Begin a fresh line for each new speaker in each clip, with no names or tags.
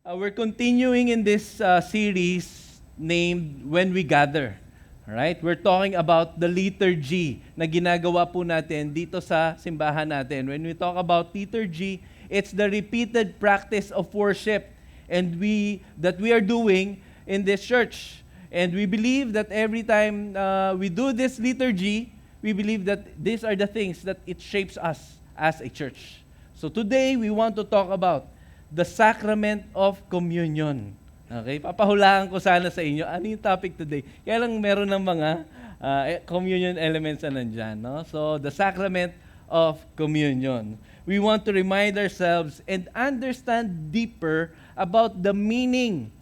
We're continuing in this series named When We Gather. Alright? We're talking about the liturgy na ginagawa po natin dito sa simbahan natin. When we talk about liturgy, it's the repeated practice of worship that we are doing in this church. And we believe that every time we do this liturgy, we believe that these are the things that it shapes us as a church. So today, we want to talk about the sacrament of communion. Okay, papahulaan ko sana sa inyo, ano yung topic today? Kaya lang meron ng mga communion elements na nandyan. No? So, the sacrament of communion. We want to remind ourselves and understand deeper about the meaning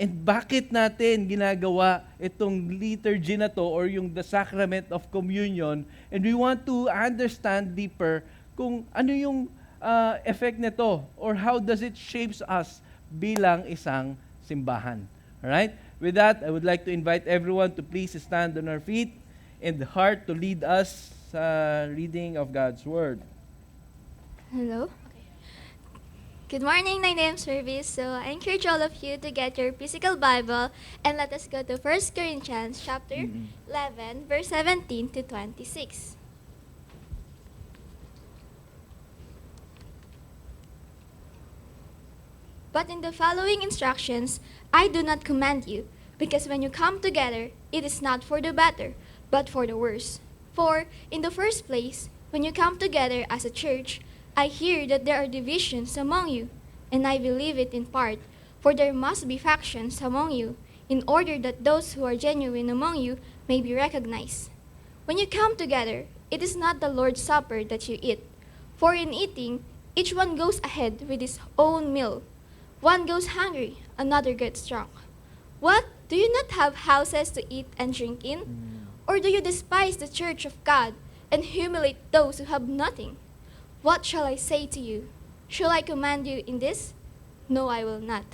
and bakit natin ginagawa itong liturgy na to or yung the sacrament of communion. And we want to understand deeper kung ano yung effect nito or how does it shapes us bilang isang simbahan. Alright? With that, I would like to invite everyone to please stand on our feet and the heart to lead us sa reading of God's Word.
Hello. Good morning, my name is Service. So I encourage all of you to get your physical Bible and let us go to 1 Corinthians chapter 11, verse 17 to 26. But in the following instructions, I do not command you, because when you come together, it is not for the better, but for the worse. For, in the first place, when you come together as a church, I hear that there are divisions among you, and I believe it in part, for there must be factions among you, in order that those who are genuine among you may be recognized. When you come together, it is not the Lord's Supper that you eat, for in eating, each one goes ahead with his own meal. One goes hungry, another gets drunk. What? Do you not have houses to eat and drink in? Or do you despise the church of God and humiliate those who have nothing? What shall I say to you? Shall I command you in this? No, I will not.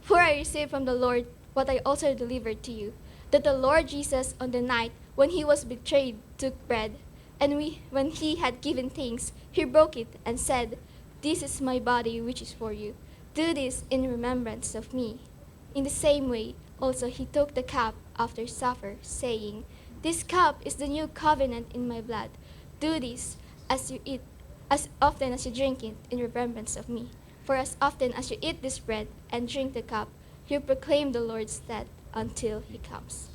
For I received from the Lord what I also delivered to you, that the Lord Jesus, on the night when he was betrayed, took bread, and when he had given thanks, he broke it and said, "This is my body which is for you. Do this in remembrance of me." In the same way, also he took the cup after supper, saying, "This cup is the new covenant in my blood. Do this as often as you drink it in remembrance of me. For as often as you eat this bread and drink the cup, you proclaim the Lord's death until he comes."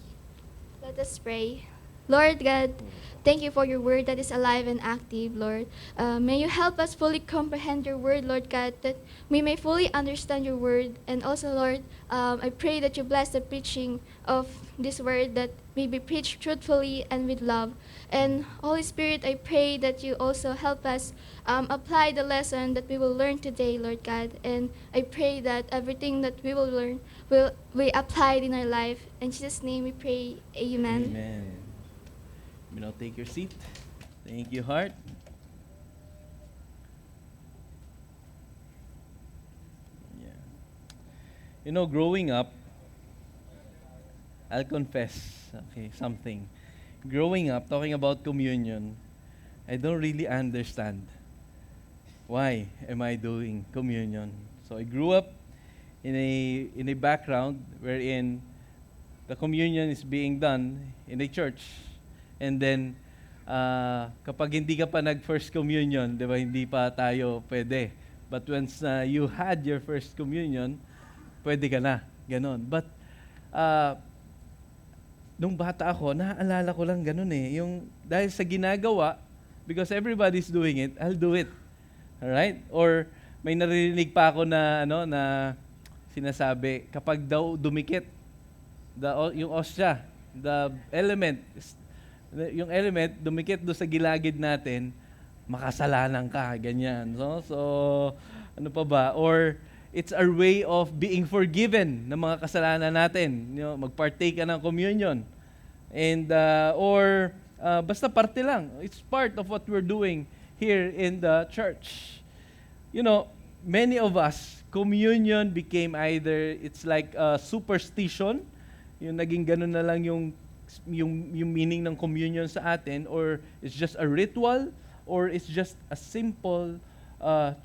Let us pray. Lord God, thank you for your word that is alive and active, Lord. May you help us fully comprehend your word, Lord God, that we may fully understand your word. And also, Lord, I pray that you bless the preaching of this word, that may be preached truthfully and with love. And Holy Spirit, I pray that you also help us apply the lesson that we will learn today, Lord God. And I pray that everything that we will learn will be applied in our life. In Jesus' name we pray, amen.
Amen. You know, take your seat. Thank you, Heart. Yeah. You know, growing up, I'll confess, something. Growing up, talking about communion, I don't really understand why am I doing communion. So I grew up in a background wherein the communion is being done in a church. And then, kapag hindi ka pa nag-first communion, di ba, hindi pa tayo pwede. But once you had your first communion, pwede ka na. Ganon. But, nung bata ako, naaalala ko lang ganon eh. Yung, dahil sa ginagawa, because everybody's doing it, I'll do it. Alright? Or, may naririnig pa ako na, na sinasabi, kapag daw dumikit, yung osya, the element, yung element, dumikit do sa gilagid natin, makasalanan ka, ganyan. So ano pa ba? Or, it's our way of being forgiven ng mga kasalanan natin. You know, mag-partake ka ng communion. And, basta parte lang. It's part of what we're doing here in the church. You know, many of us, communion became either, it's like a superstition, yung naging ganun na lang yung meaning ng communion sa atin, or it's just a ritual, or it's just a simple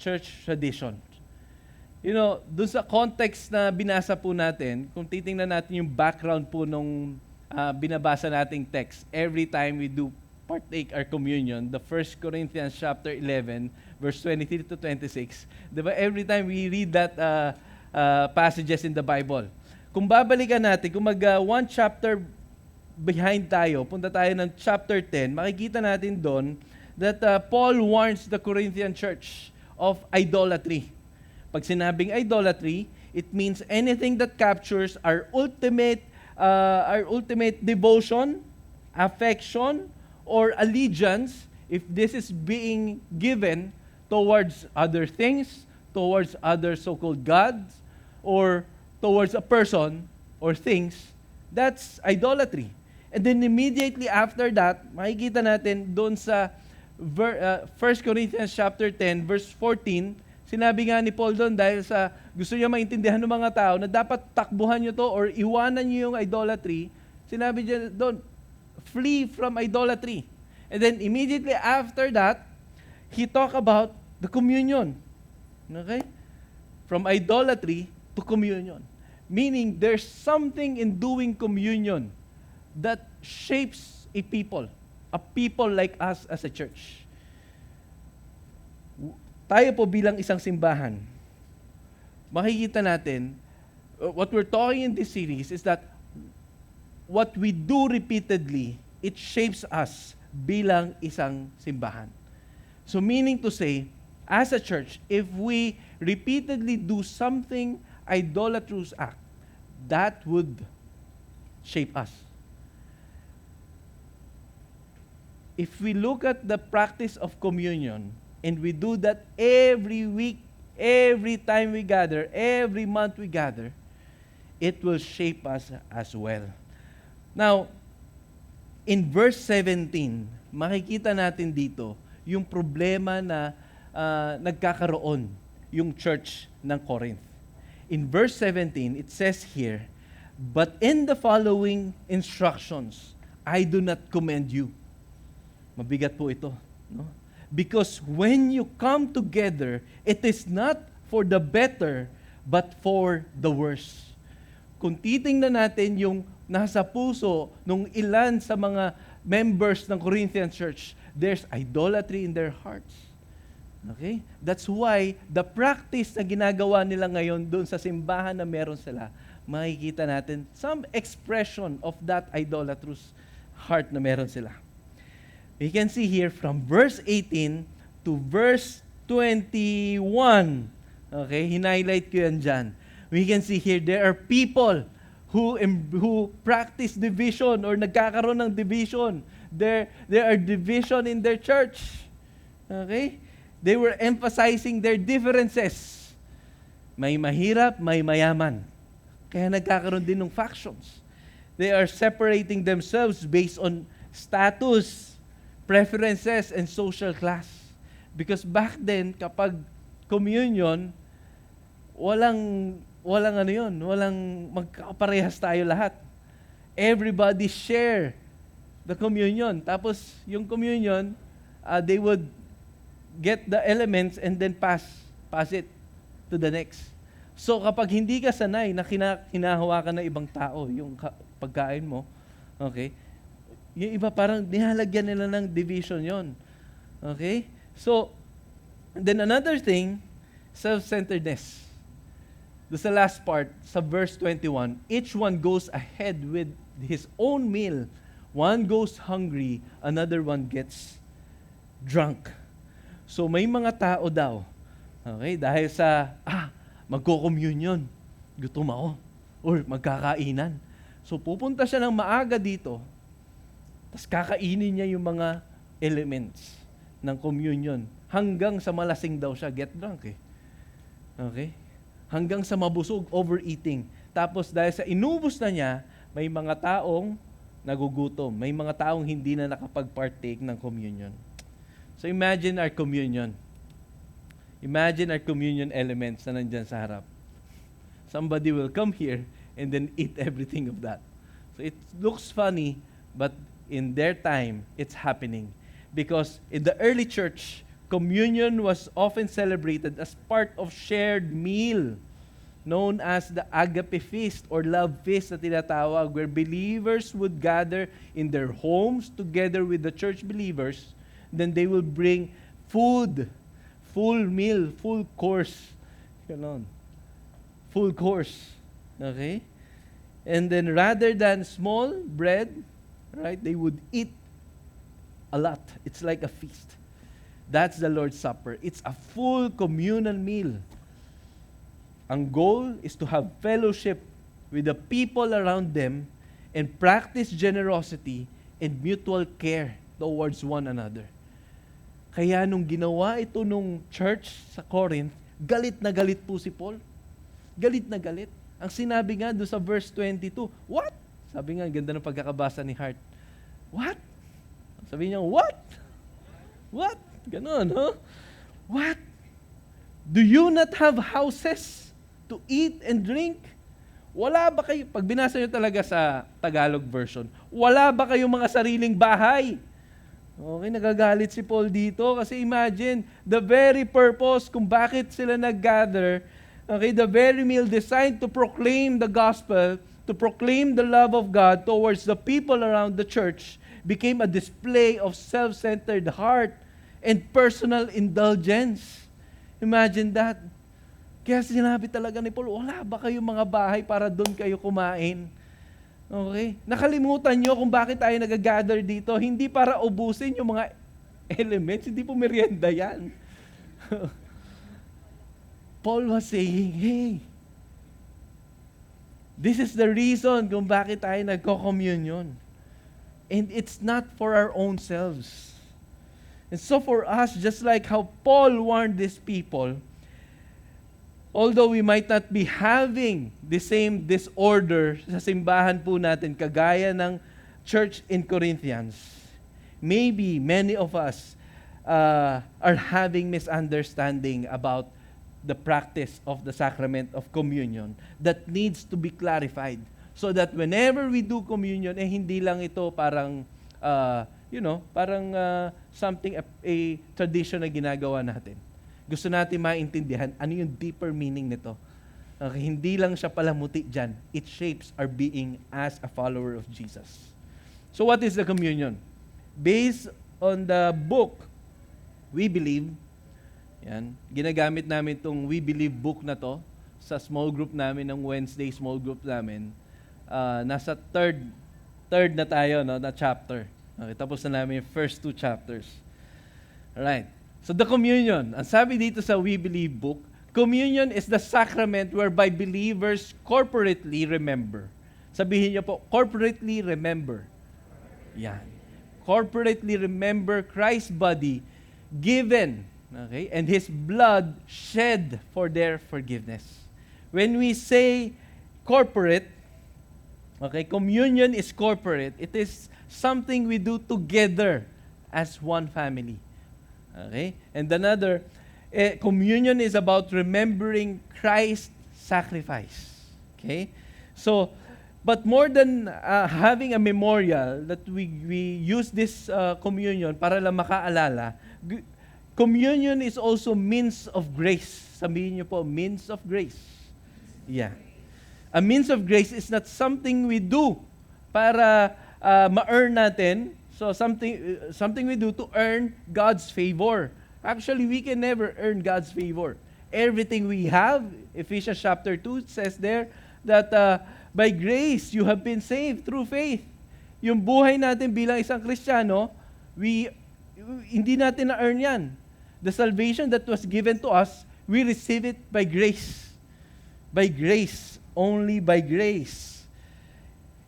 church tradition. dun sa context na binasa po natin, kung titingnan natin yung background po nung binabasa nating text, every time we do partake our communion, the 1 Corinthians chapter 11, verse 23 to 26, diba, every time we read that passages in the Bible, kung babalikan natin, kung one chapter behind tayo, punta tayo ng chapter 10, makikita natin doon that Paul warns the Corinthian church of idolatry. Pag sinabing idolatry, it means anything that captures our ultimate devotion, affection, or allegiance, if this is being given towards other things, towards other so-called gods, or towards a person or things, that's idolatry. And then immediately after that, makikita natin doon sa 1 Corinthians chapter 10, verse 14, sinabi nga ni Paul doon dahil sa gusto niya maintindihan ng mga tao na dapat takbuhan niyo to or iwanan niyo yung idolatry, sinabi niya doon, flee from idolatry. And then immediately after that, he talked about the communion. Okay? From idolatry to communion. Meaning there's something in doing communion that shapes a people like us as a church. Tayo po bilang isang simbahan, makikita natin, what we're talking in this series is that what we do repeatedly, it shapes us bilang isang simbahan. So meaning to say, as a church, if we repeatedly do something idolatrous act, that would shape us. If we look at the practice of communion, and we do that every week, every time we gather, every month we gather, it will shape us as well. Now, in verse 17, makikita natin dito yung problema na nagkakaroon yung church ng Corinth. In verse 17, it says here, "But in the following instructions, I do not commend you." Mabigat po ito, no? Because when you come together, it is not for the better, but for the worse. Kung titingnan natin yung nasa puso nung ilan sa mga members ng Corinthian church, there's idolatry in their hearts. Okay? That's why the practice na ginagawa nila ngayon doon sa simbahan na meron sila, makikita natin some expression of that idolatrous heart na meron sila. We can see here from verse 18 to verse 21. Okay, hinighlight ko yan dyan. We can see here there are people who practice division or nagkakaroon ng division. There are division in their church. Okay? They were emphasizing their differences. May mahirap, may mayaman. Kaya nagkakaroon din ng factions. They are separating themselves based on status, preferences, and social class. Because back then, kapag communion, walang magkaparehas tayo lahat. Everybody share the communion. Tapos, yung communion, they would get the elements and then pass it to the next. So, kapag hindi ka sanay na hinahawakan ng ibang tao yung pagkain mo, okay, yung iba parang nilalagyan nila ng division yon. Okay? So, then another thing, self-centeredness. Doon sa last part, sa verse 21, each one goes ahead with his own meal. One goes hungry, another one gets drunk. So, may mga tao daw, okay, dahil sa, magko-communion, gutom ako, or magkakainan. So, pupunta siya ng maaga dito, tapos kakainin niya yung mga elements ng communion. Hanggang sa malasing daw siya, get drunk eh. Okay? Hanggang sa mabusog, overeating. Tapos dahil sa inubos na niya, may mga taong nagugutom. May mga taong hindi na nakapag-partake ng communion. So imagine our communion. Imagine our communion elements na nandyan sa harap. Somebody will come here and then eat everything of that. So it looks funny, but in their time, it's happening. Because in the early church, communion was often celebrated as part of shared meal known as the agape feast or love feast na tinatawag, where believers would gather in their homes together with the church believers. Then they will bring food, full meal, full course. Ganon. Full course. Okay? And then rather than small bread, right, they would eat a lot. It's like a feast. That's the Lord's Supper. It's a full communal meal. Ang goal is to have fellowship with the people around them and practice generosity and mutual care towards one another. Kaya nung ginawa ito nung church sa Corinth, galit na galit po si Paul. Galit na galit. Ang sinabi nga doon sa verse 22, what? Sabi nga, ganda ng pagkakabasa ni Hart. What? Sabi niya, what? What? Ganon, huh? What? Do you not have houses to eat and drink? Wala ba kayo, pag binasa nyo talaga sa Tagalog version, wala ba kayong mga sariling bahay? Okay, nagagalit si Paul dito kasi imagine, the very purpose kung bakit sila nag-gather, okay, the very meal designed to proclaim the gospel, to proclaim the love of God towards the people around the church, became a display of self-centered heart and personal indulgence. Imagine that. Kaya sinabi talaga ni Paul, wala ba kayong mga bahay para doon kayo kumain? Okay? Nakalimutan nyo kung bakit tayo nag-gather dito. Hindi para ubusin yung mga elements, hindi po merienda yan. Paul was saying, hey, this is the reason kung bakit tayo nagko-communion. And it's not for our own selves. And so for us, just like how Paul warned these people, although we might not be having the same disorder sa simbahan po natin, kagaya ng church in Corinthians, maybe many of us are having misunderstanding about the practice of the sacrament of communion that needs to be clarified. So that whenever we do communion, hindi lang ito parang, something, a tradition na ginagawa natin. Gusto natin maintindihan ano yung deeper meaning nito. Okay, hindi lang siya palamuti dyan. It shapes our being as a follower of Jesus. So what is the communion? Based on the book, We Believe, yan, ginagamit namin itong We Believe book na to sa small group namin, ng Wednesday small group namin. Nasa third na tayo, no, na chapter. Okay, tapos na namin yung first 2 chapters. Alright. So the communion, ang sabi dito sa We Believe book, communion is the sacrament whereby believers corporately remember. Sabihin niyo po, corporately remember. Yan. Corporately remember Christ's body given, okay, and His blood shed for their forgiveness. When we say corporate, okay, communion is corporate. It is something we do together as one family. Okay? And another, communion is about remembering Christ's sacrifice. Okay? So, but more than having a memorial that we use this communion para lang makaalala, communion is also means of grace. Sabihin niyo po, means of grace. Yeah. A means of grace is not something we do para ma-earn natin. So something we do to earn God's favor. Actually, we can never earn God's favor. Everything we have, Ephesians chapter 2 says there that by grace you have been saved through faith. Yung buhay natin bilang isang Kristiyano, hindi natin na-earn yan. The salvation that was given to us, we receive it by grace. By grace. Only by grace.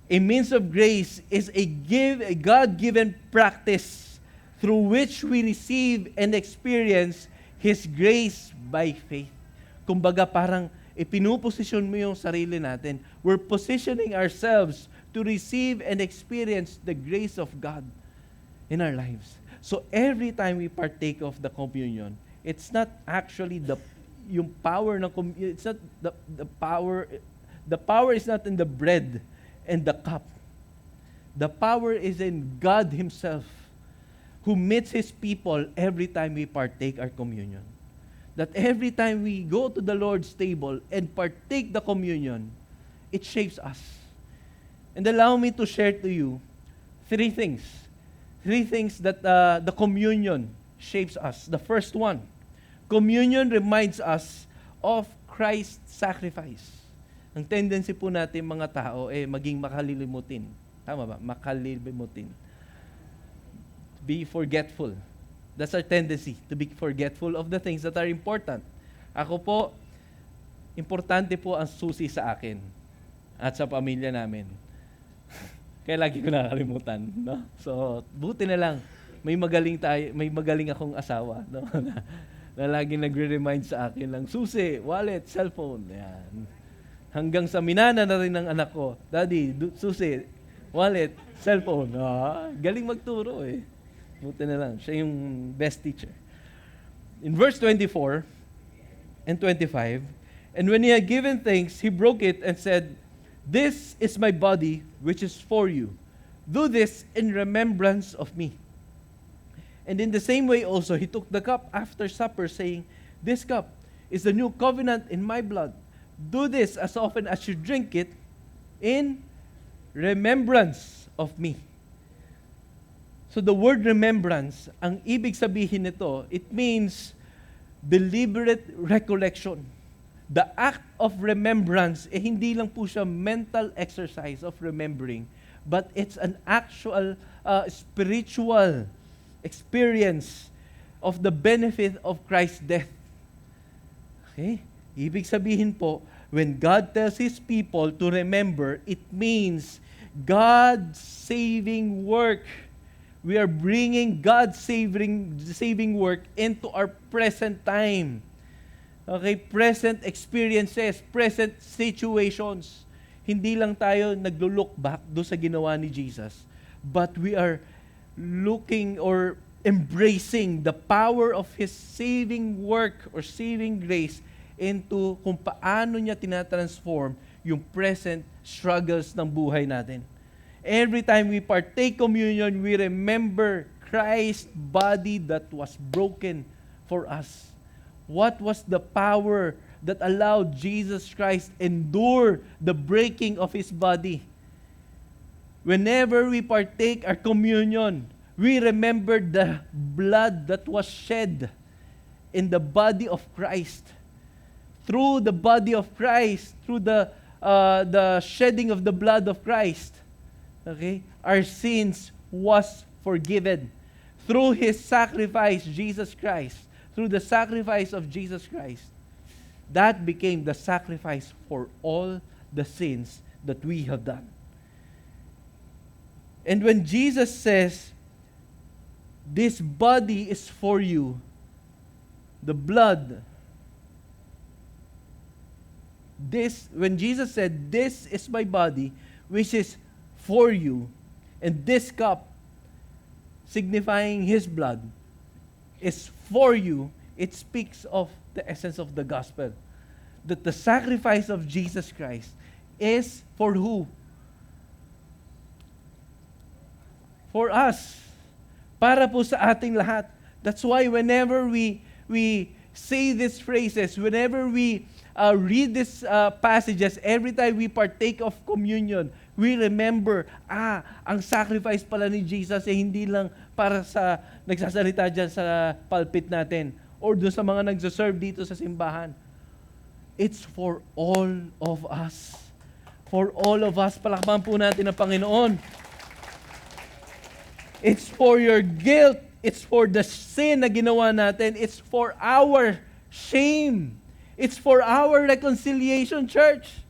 A means of grace is a God-given practice through which we receive and experience His grace by faith. Kumbaga parang ipinuposisyon mo yung sarili natin. We're positioning ourselves to receive and experience the grace of God in our lives. So every time we partake of the communion, it's not actually yung power ng it's not the power. The power is not in the bread and the cup. The power is in God Himself, who meets His people every time we partake our communion. That every time we go to the Lord's table and partake the communion, it shapes us. And allow me to share to you three things. Three things that the communion shapes us. The first one, communion reminds us of Christ's sacrifice. Ang tendency po natin mga tao maging makalilimutin. Tama ba? Makalilimutin. Be forgetful. That's our tendency, to be forgetful of the things that are important. Ako po, importante po ang susi sa akin at sa pamilya namin. Kaya lagi ko nakakalimutan, no? So, buti na lang may magaling akong asawa, no? na lagi nagre-remind sa akin ng susi, wallet, cellphone. Yan. Hanggang sa minana na rin ng anak ko, Daddy, susi, wallet, cellphone. Galing magturo eh. Buti na lang. Siya yung best teacher. In verse 24 and 25, and when he had given thanks, he broke it and said, "This is my body, which is for you. Do this in remembrance of me." And in the same way also, he took the cup after supper, saying, "This cup is the new covenant in my blood. Do this as often as you drink it in remembrance of me." So the word remembrance, ang ibig sabihin nito, it means deliberate recollection. The act of remembrance, hindi lang po siya mental exercise of remembering, but it's an actual spiritual experience of the benefit of Christ's death. Okay? Ibig sabihin po, when God tells His people to remember, it means God's saving work. We are bringing God's saving work into our present time. Okay, present experiences, present situations. Hindi lang tayo naglo-look back do sa ginawa ni Jesus, but we are looking or embracing the power of His saving work or saving grace into kung paano niya tinatransform yung present struggles ng buhay natin. Every time we partake communion, we remember Christ's body that was broken for us. What was the power that allowed Jesus Christ endure the breaking of His body? Whenever we partake our communion, we remember the blood that was shed in the body of Christ. Through the body of Christ, through the shedding of the blood of Christ, okay, our sins was forgiven. Through His sacrifice, Jesus Christ, through the sacrifice of Jesus Christ, that became the sacrifice for all the sins that we have done. And when Jesus says, "This body is for you," the blood, when Jesus said, "This is my body, which is for you," and this cup, signifying His blood, is for you, it speaks of the essence of the gospel. That the sacrifice of Jesus Christ is for who? For us. Para po sa ating lahat. That's why whenever we say these phrases, whenever we read these passages, every time we partake of communion, we remember, ang sacrifice pala ni Jesus hindi lang para sa nagsasalita dyan sa pulpit natin or doon sa mga nagsaserve dito sa simbahan. It's for all of us. For all of us. Palakpakan po natin ang Panginoon. It's for your guilt. It's for the sin na ginawa natin. It's for our shame. It's for our reconciliation, church.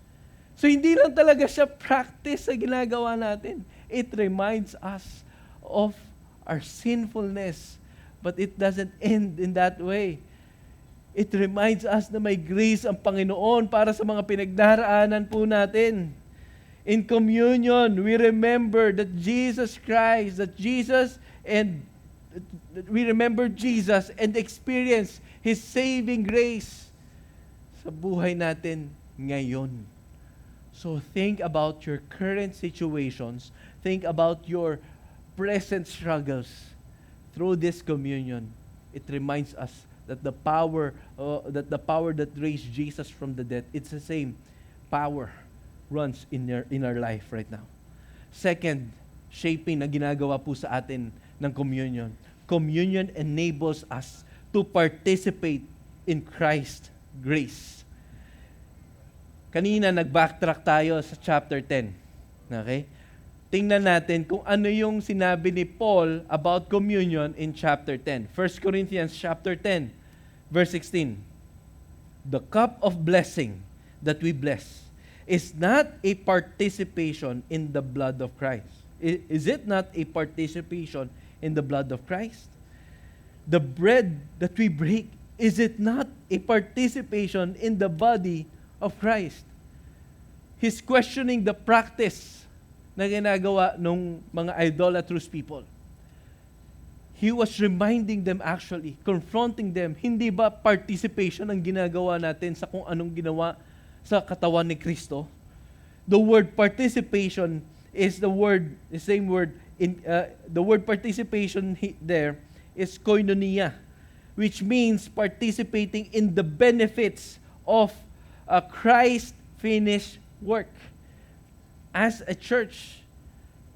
So hindi lang talaga siya practice sa ginagawa natin. It reminds us of our sinfulness. But it doesn't end in that way. It reminds us na may grace ang Panginoon para sa mga pinagdaraanan po natin. In communion, we remember that Jesus Christ, we remember Jesus and experience His saving grace sa buhay natin ngayon. So think about your current situations. Think about your present struggles. through this communion, it reminds us that the power that raised Jesus from the dead, it's the same power runs in our life right now. Second, shaping na ginagawa po sa atin ng communion. Communion enables us to participate in Christ's grace. Kanina nag-backtrack tayo sa chapter 10. Okay? Tingnan natin kung ano yung sinabi ni Paul about communion in chapter 10. 1 Corinthians chapter 10, verse 16. The cup of blessing that we bless is not a participation in the blood of Christ. Is it not a participation in the blood of Christ? The bread that we break, is it not a participation in the body of Christ? He's questioning the practice na ginagawa ng mga idolatrous people. He was reminding them actually, confronting them, hindi ba participation ang ginagawa natin sa kung anong ginawa sa katawan ni Kristo? The word participation is the same word, the word participation there is koinonia, which means participating in the benefits of Christ's finished work. As a church,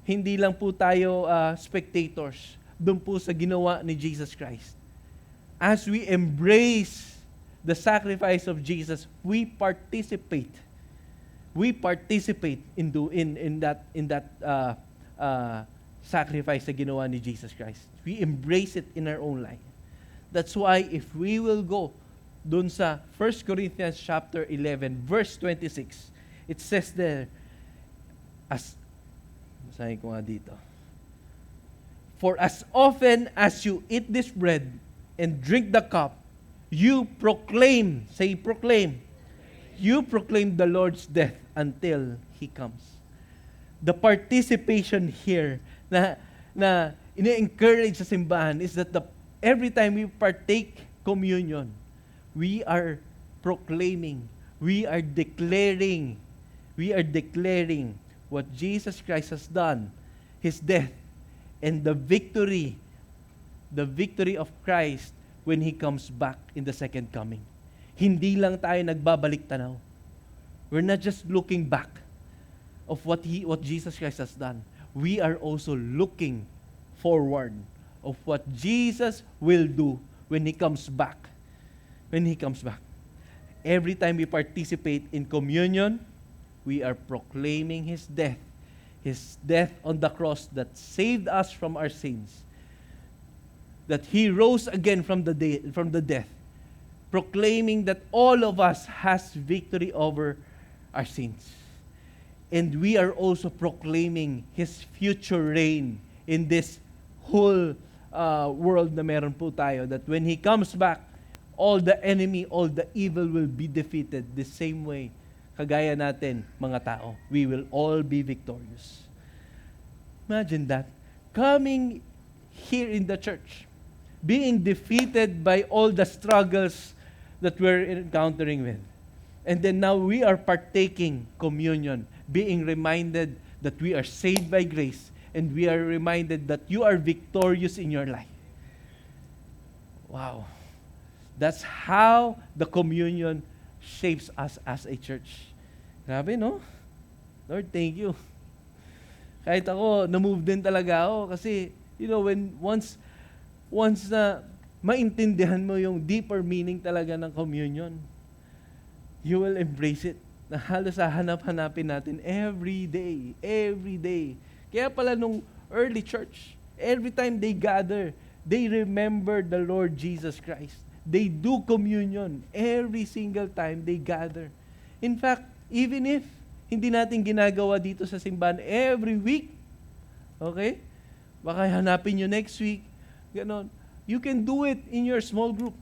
hindi lang po tayo spectators doon po sa ginawa ni Jesus Christ. As we embrace the sacrifice of Jesus, we participate. We participate in that sacrifice na ginawa ni Jesus Christ. We embrace it in our own life. That's why if we will go dun sa 1 Corinthians chapter 11, verse 26, it says there, basahin ko nga dito. For as often as you eat this bread and drink the cup, you proclaim, say proclaim, you proclaim the Lord's death until He comes. The participation here na ine-encourage sa simbahan is that every time we partake communion, we are proclaiming, we are declaring what Jesus Christ has done, His death, and the victory of Christ when He comes back in the second coming. Hindi lang tayo nagbabalik tanaw. We're not just looking back of what Jesus Christ has done. We are also looking forward of what Jesus will do when He comes back. When He comes back. Every time we participate in communion, we are proclaiming His death on the cross that saved us from our sins, that He rose again from the death, proclaiming that all of us has victory over our sins. And we are also proclaiming His future reign in this whole world na meron po tayo, that when He comes back, all the enemy, all the evil will be defeated the same way. Kagaya natin, mga tao, we will all be victorious. Imagine that. Coming here in the church, being defeated by all the struggles that we're encountering with. And then now we are partaking communion, being reminded that we are saved by grace, and we are reminded that you are victorious in your life. Wow. That's how the communion shapes us as a church. Grabe, no? Lord, thank you. Kahit ako, na-move din talaga ako kasi, when once na maintindihan mo yung deeper meaning talaga ng communion, you will embrace it. Na halos hanap-hanapin natin every day. Kaya pala nung early church, every time they gather, they remember the Lord Jesus Christ. They do communion every single time they gather. In fact, even if hindi natin ginagawa dito sa simbahan every week, okay? Baka hanapin nyo next week, ganon. You can do it in your small group.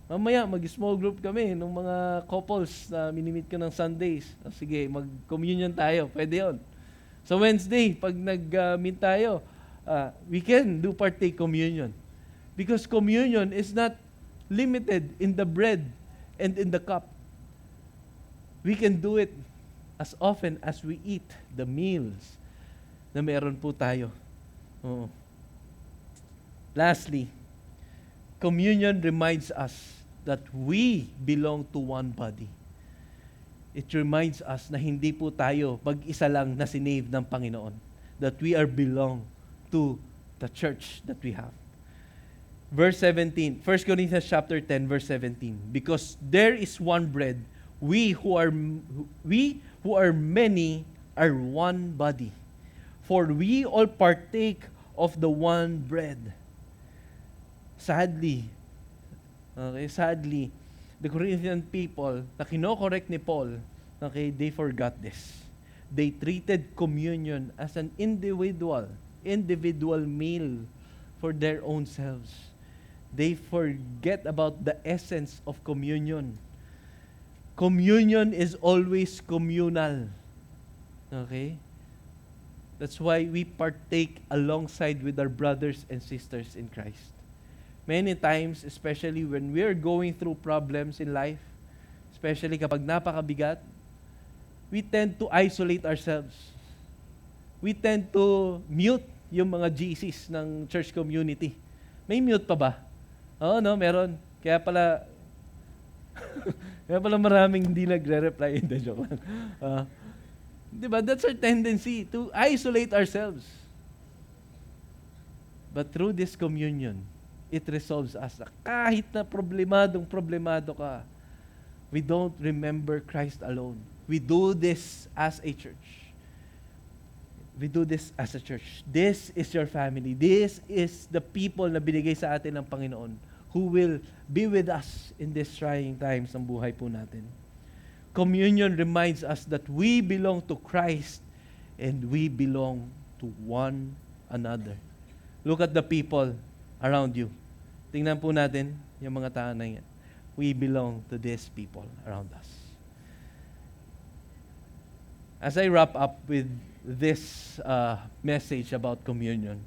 Mamaya, mag-small group kami ng mga couples na minimit ko ng Sundays. Sige, mag-communion tayo. Pwede yun. So Wednesday, pag nag-meet tayo, we can do partake communion. Because communion is not limited in the bread and in the cup. We can do it as often as we eat the meals na meron po tayo. Oo. Lastly, communion reminds us that we belong to one body. It reminds us na hindi po tayo mag-isa lang na sinave ng Panginoon. That we are belong to the church that we have. Verse 17, 1 Corinthians chapter 10, verse 17. Because there is one bread, we who are many are one body. For we all partake of the one bread. Sadly, the Corinthian people, na kino-correct ni Paul, they forgot this. They treated communion as an individual meal for their own selves. They forget about the essence of communion. Communion is always communal. Okay? That's why we partake alongside with our brothers and sisters in Christ. Many times, especially when we are going through problems in life, especially kapag napakabigat, we tend to isolate ourselves. We tend to mute yung mga GCs ng church community. May mute pa ba? Oo, no, meron. Kaya pala maraming hindi nagre-reply. Hindi, joke lang. Diba? That's our tendency to isolate ourselves. But through this communion, it resolves us. Kahit na problemado ka, we don't remember Christ alone. We do this as a church. We do this as a church. This is your family. This is the people na binigay sa atin ng Panginoon who will be with us in these trying times ng buhay po natin. Communion reminds us that we belong to Christ and we belong to one another. Look at the people around you. Tingnan po natin yung mga tao na yan. We belong to these people around us. As I wrap up with this message about communion,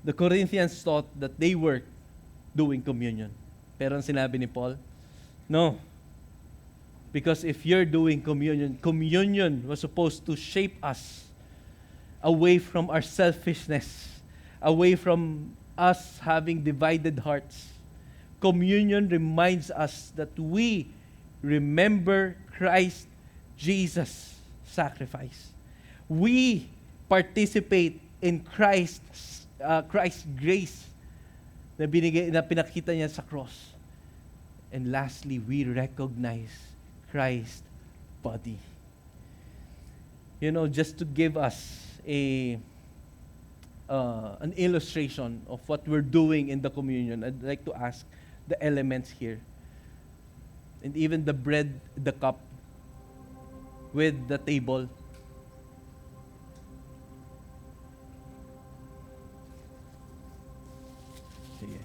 the Corinthians thought that they were doing communion. Pero ang sinabi ni Paul, no. Because if you're doing communion, communion was supposed to shape us away from our selfishness, away from us having divided hearts. Communion reminds us that we remember Christ Jesus' sacrifice. We participate in Christ's grace na pinakita niya sa cross. And lastly, we recognize Christ's body. You know, just to give us an illustration of what we're doing in the communion, I'd like to ask the elements here. And even the bread, the cup, with the table. Sige.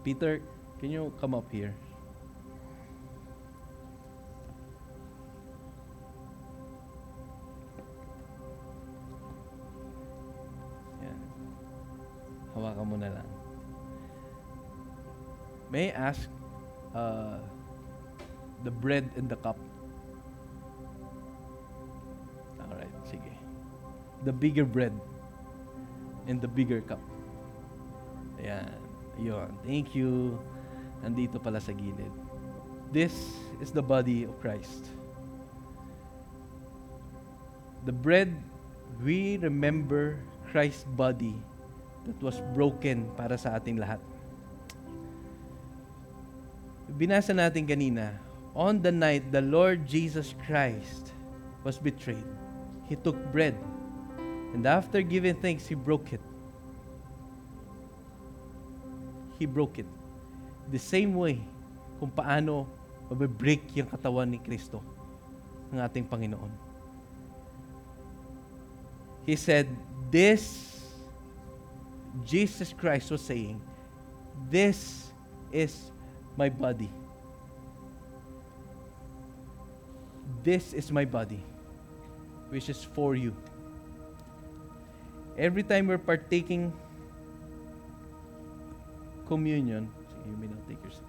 Peter, can you come up here? Hawakan mo na lang. May I ask the bread and the cup? Alright, sige. The bigger bread and the bigger cup. Ayan. Ayun. Thank you. Nandito pala sa gilid. This is the body of Christ. The bread, we remember Christ's body that was broken para sa ating lahat. Binasa natin kanina, on the night the Lord Jesus Christ was betrayed, He took bread, and after giving thanks, He broke it. He broke it. The same way kung paano mabibreak yung katawan ni Kristo, ng ating Panginoon. He said, Jesus Christ was saying, this is my body. This is my body, which is for you. Every time we're partaking communion, so you may not take yourself.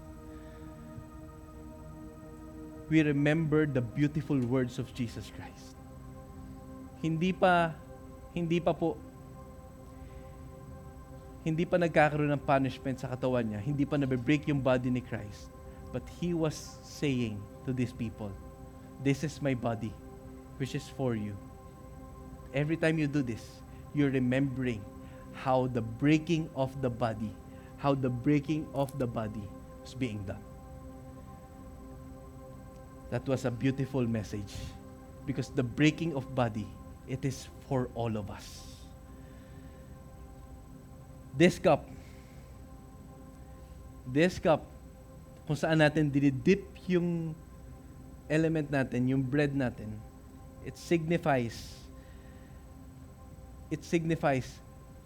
we remember the beautiful words of Jesus Christ. Hindi pa nagkakaroon ng punishment sa katawan niya. Hindi pa nabe-break yung body ni Christ. But He was saying to these people, this is my body, which is for you. Every time you do this, you're remembering how the breaking of the body was being done. That was a beautiful message. Because the breaking of body, it is for all of us. This cup, kung saan natin dinidip yung element natin, yung bread natin, it signifies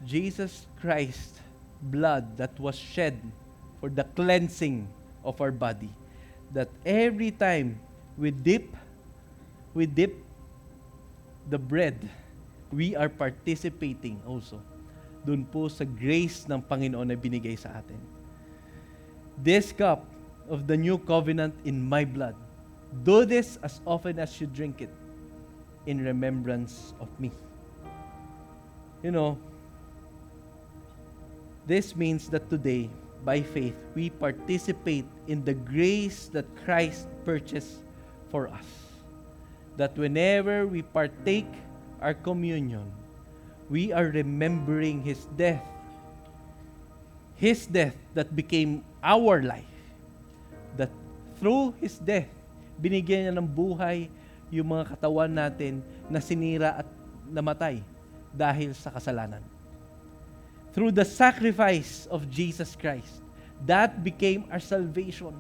Jesus Christ's blood that was shed for the cleansing of our body. That every time we dip the bread, we are participating also dun po sa grace ng Panginoon na binigay sa atin. This cup of the new covenant in my blood, do this as often as you drink it in remembrance of me. You know, this means that today, by faith, we participate in the grace that Christ purchased for us. That whenever we partake our communion, we are remembering His death. His death that became our life. That through His death, binigyan niya ng buhay yung mga katawan natin na sinira at namatay dahil sa kasalanan. Through the sacrifice of Jesus Christ, that became our salvation.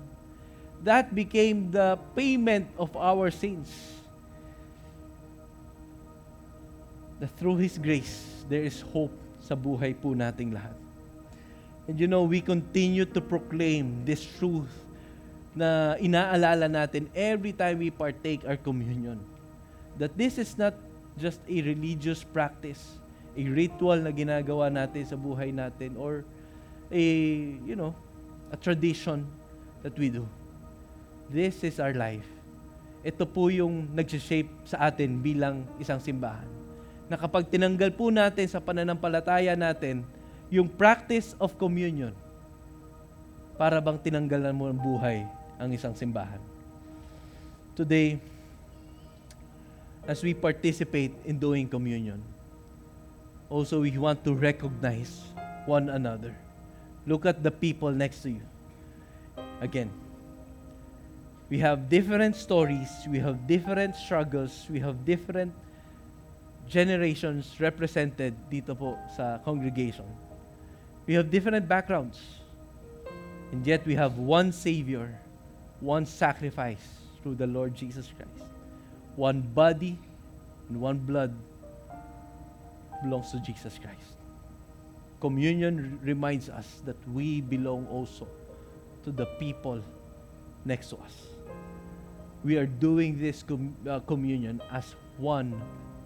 That became the payment of our sins. That through His grace, there is hope sa buhay po nating lahat. And you know, we continue to proclaim this truth na inaalala natin every time we partake our communion. That this is not just a religious practice, a ritual na ginagawa natin sa buhay natin, or a tradition that we do. This is our life. Ito po yung nag-shape sa atin bilang isang simbahan. Na kapag tinanggal po natin sa pananampalataya natin yung practice of communion, para bang tinanggalan mo ng buhay ang isang simbahan. Today, as we participate in doing communion, also we want to recognize one another. Look at the people next to you. Again, we have different stories, we have different struggles, we have different generations represented dito po sa congregation. We have different backgrounds. And yet we have one Savior, one sacrifice through the Lord Jesus Christ. One body and one blood belongs to Jesus Christ. Communion reminds us that we belong also to the people next to us. We are doing this communion as one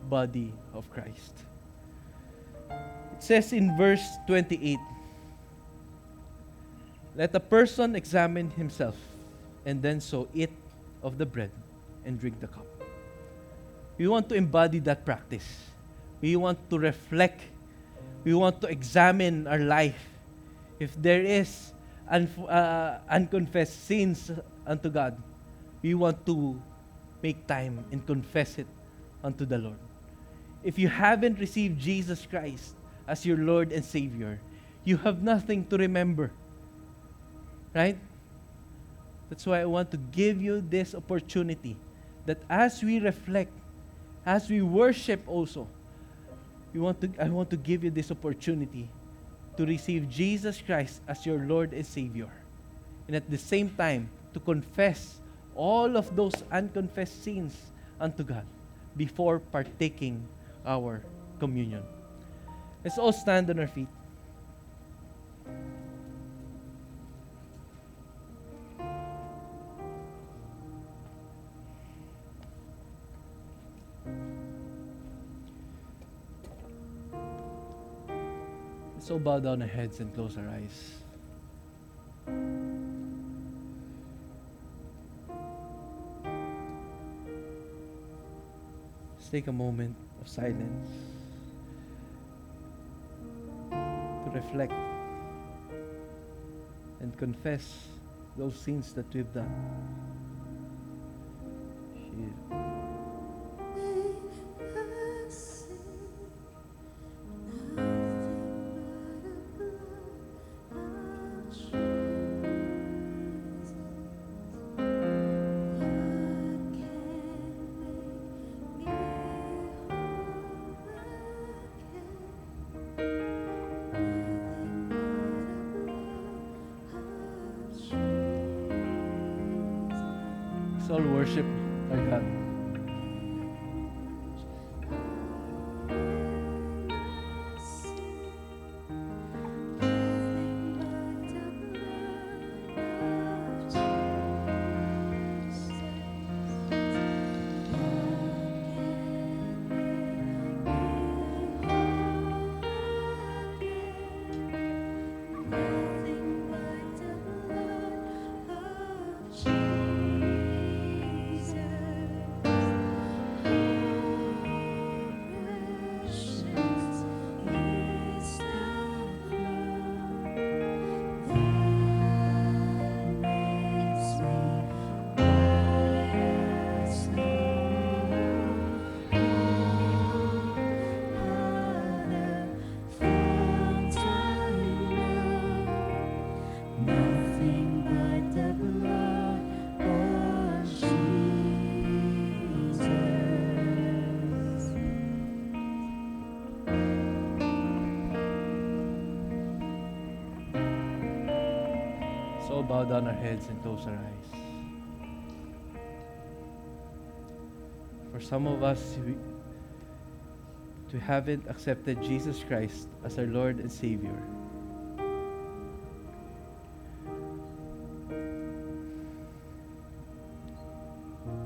body of Christ. It says in verse 28, let a person examine himself, and then so eat of the bread and drink the cup. We want to embody that practice. We want to reflect. We want to examine our life. If there is unconfessed sins unto God, we want to make time and confess it unto the Lord. If you haven't received Jesus Christ as your Lord and Savior, you have nothing to remember. Right? That's why I want to give you this opportunity that as we reflect, as we worship also, I want to give you this opportunity to receive Jesus Christ as your Lord and Savior. And at the same time, to confess all of those unconfessed sins unto God before partaking our communion. Let's all stand on our feet. So bow down our heads and close our eyes. take a moment of silence to reflect and confess those sins that we've done. Let's all worship our God. So bow down our heads and close our eyes. For some of us, we haven't accepted Jesus Christ as our Lord and Savior.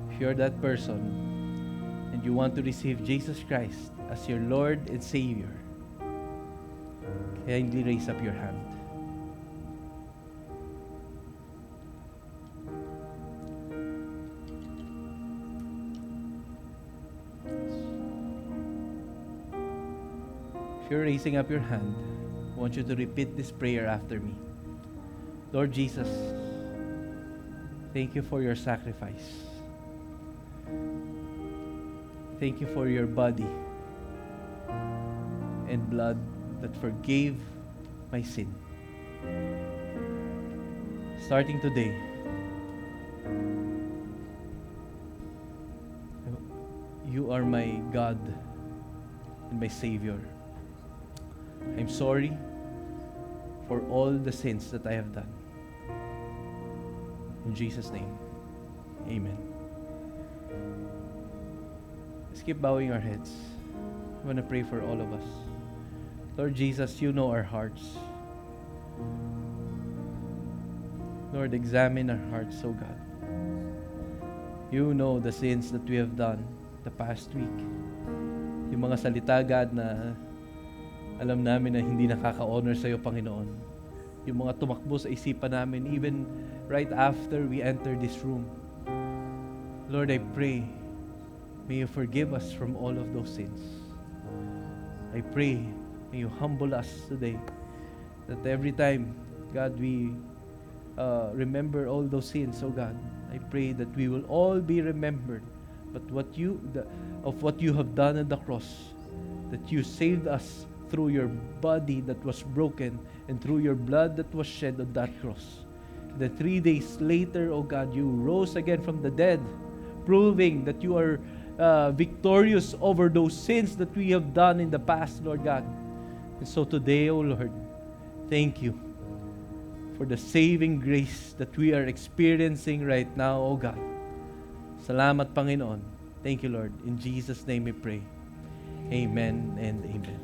If you're that person and you want to receive Jesus Christ as your Lord and Savior, kindly raise up your hand. If you're raising up your hand, I want you to repeat this prayer after me. Lord Jesus, thank you for your sacrifice. Thank you for your body and blood that forgave my sin. Starting today, you are my God and my Savior. I'm sorry for all the sins that I have done. In Jesus' name, amen. Let's keep bowing our heads. I want to pray for all of us. Lord Jesus, you know our hearts. Lord, examine our hearts, oh God. You know the sins that we have done the past week. Yung mga salita, God, na alam namin na hindi nakaka-honor sa iyo, Panginoon. Yung mga tumakbo sa isipan namin, even right after we enter this room. Lord, I pray, may you forgive us from all of those sins. I pray, may you humble us today, that every time, God, we remember all those sins, oh God, I pray that we will all be remembered, but of what you have done at the cross, that you saved us through your body that was broken and through your blood that was shed on that cross. The 3 days later, oh God, you rose again from the dead, proving that you are victorious over those sins that we have done in the past, Lord God. And so today, oh Lord, thank you for the saving grace that we are experiencing right now, oh God. Salamat, Panginoon. Thank you, Lord. In Jesus' name we pray. Amen and amen.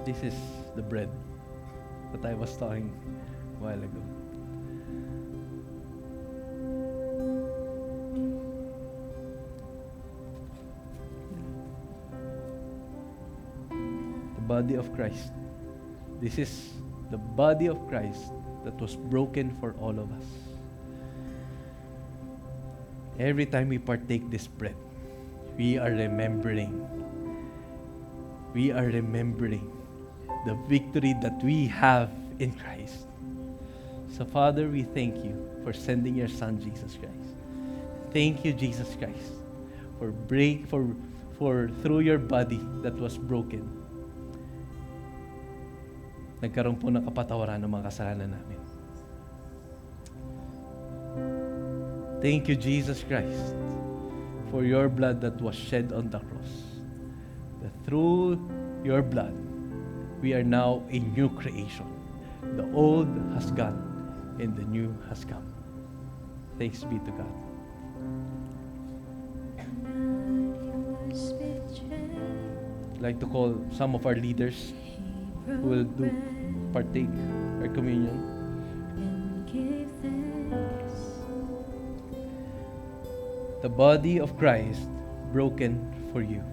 This is the bread that I was talking a while ago. body of Christ. This is the body of Christ that was broken for all of us. Every time we partake this bread, we are remembering the victory that we have in Christ. So Father, we thank you for sending your Son, Jesus Christ. Thank you, Jesus Christ, for through your body that was broken, nagkaroon po ng kapatawaran ng mga kasalanan namin. Thank you, Jesus Christ, for your blood that was shed on the cross. That through your blood, we are now a new creation. The old has gone and the new has come. Thanks be to God. I'd like to call some of our leaders who will partake our communion. The body of Christ broken for you.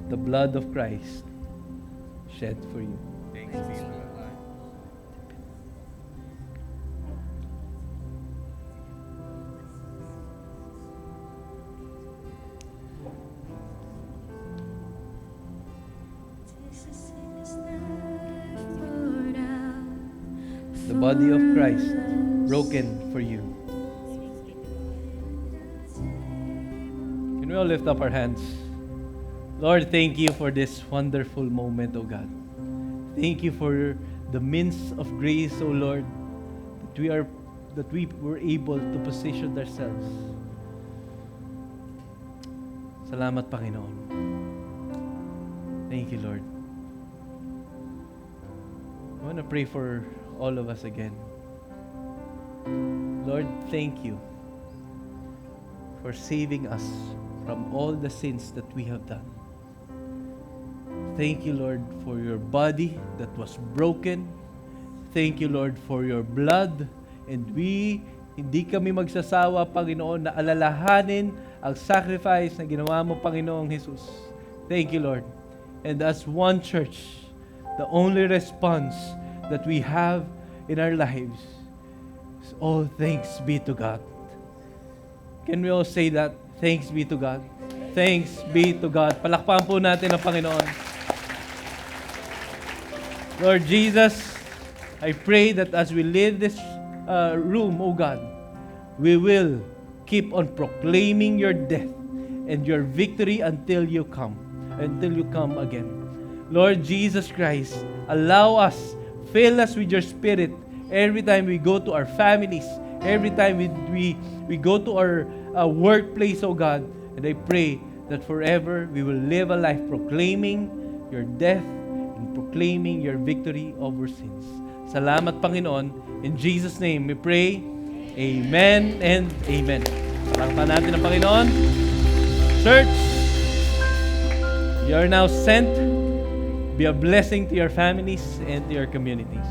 The blood of Christ shed for you. The body of Christ broken for you. Can we all lift up our hands? Lord, thank you for this wonderful moment, O God. Thank you for the means of grace, O Lord, that we were able to position ourselves. Salamat, Panginoon. Thank you, Lord. I want to pray for all of us again. Lord, thank you for saving us from all the sins that we have done. Thank you, Lord, for your body that was broken. Thank you, Lord, for your blood. And hindi kami magsasawa, Panginoon, na alalahanin ang sacrifice na ginawa mo, Panginoong Jesus. Thank you, Lord. And as one church, the only response that we have in our lives is all thanks be to God. Can we all say that? Thanks be to God. Thanks be to God. Palakpakan po natin ang Panginoon. Lord Jesus, I pray that as we leave this room, O God, we will keep on proclaiming your death and your victory until you come again. Lord Jesus Christ, allow us, fill us with your Spirit every time we go to our families, every time we go to our workplace, O God. And I pray that forever we will live a life proclaiming your death and proclaiming your victory over sins. Salamat, Panginoon. In Jesus' name we pray. Amen and amen. Palakpakan natin ang Panginoon. Church, you are now sent. Be a blessing to your families and to your communities.